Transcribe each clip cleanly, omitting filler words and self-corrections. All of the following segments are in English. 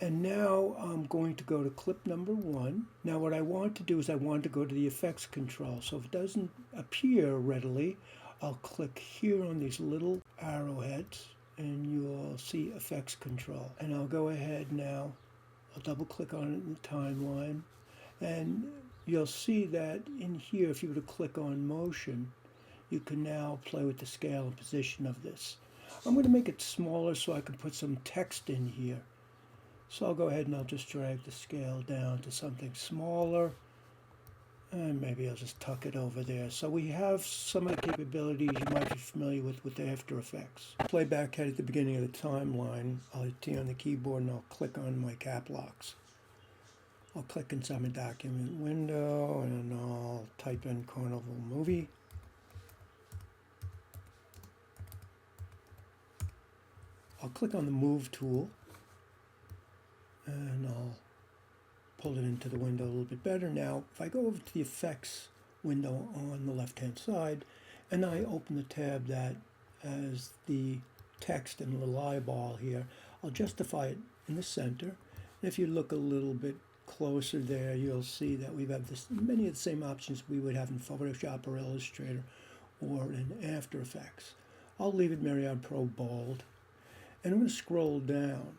And now I'm going to go to clip number 1. Now what I want to do is I want to go to the effects control. So if it doesn't appear readily, I'll click here on these little arrowheads and you'll see effects control. And I'll go ahead now, I'll double click on it in the timeline, and you'll see that in here, if you were to click on motion, you can now play with the scale and position of this. I'm going to make it smaller so I can put some text in here. So I'll go ahead and I'll just drag the scale down to something smaller, and maybe I'll just tuck it over there. So we have some of the capabilities you might be familiar with After Effects. Playback head at the beginning of the timeline, I'll hit T on the keyboard and I'll click on my cap locks. I'll click inside my document window and I'll type in Carnival Movie. I'll click on the Move tool and I'll pull it into the window a little bit better. Now, if I go over to the effects window on the left-hand side, and I open the tab that has the text and a little eyeball here, I'll justify it in the center. And if you look a little bit closer there, you'll see that we have many of the same options we would have in Photoshop or Illustrator or in After Effects. I'll leave it Myriad Pro bold, and I'm going to scroll down.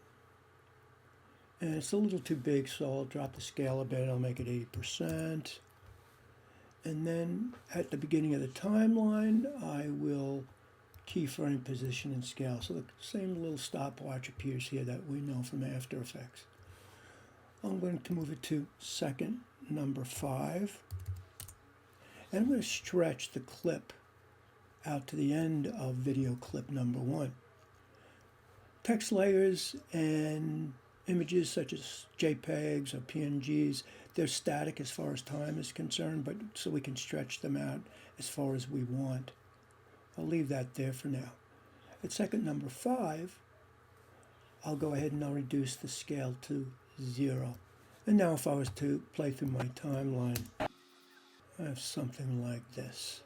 And it's a little too big, so I'll drop the scale a bit. I'll make it 80%. And then at the beginning of the timeline, I will keyframe position and scale. So the same little stopwatch appears here that we know from After Effects. I'm going to move it to second, number 5. And I'm going to stretch the clip out to the end of video clip number 1. Text layers and images such as JPEGs or PNGs, they're static as far as time is concerned, but so we can stretch them out as far as we want. I'll leave that there for now. At second number 5, I'll go ahead and I'll reduce the scale to 0. And now if I was to play through my timeline, I have something like this.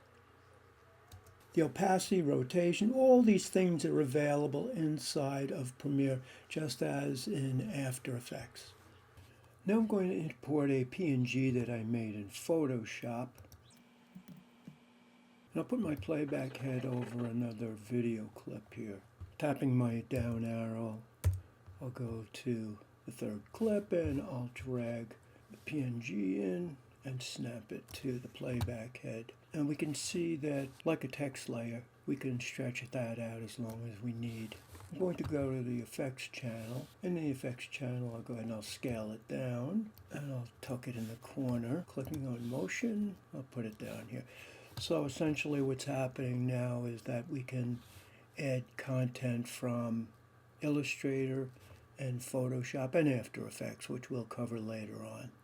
The opacity, rotation, all these things are available inside of Premiere, just as in After Effects. Now I'm going to import a PNG that I made in Photoshop. And I'll put my playback head over another video clip here. Tapping my down arrow, I'll go to the third clip and I'll drag the PNG in and snap it to the playback head. And we can see that, like a text layer, we can stretch that out as long as we need. I'm going to go to the effects channel. In the effects channel, I'll go ahead and I'll scale it down, and I'll tuck it in the corner. Clicking on motion, I'll put it down here. So essentially what's happening now is that we can add content from Illustrator and Photoshop and After Effects, which we'll cover later on.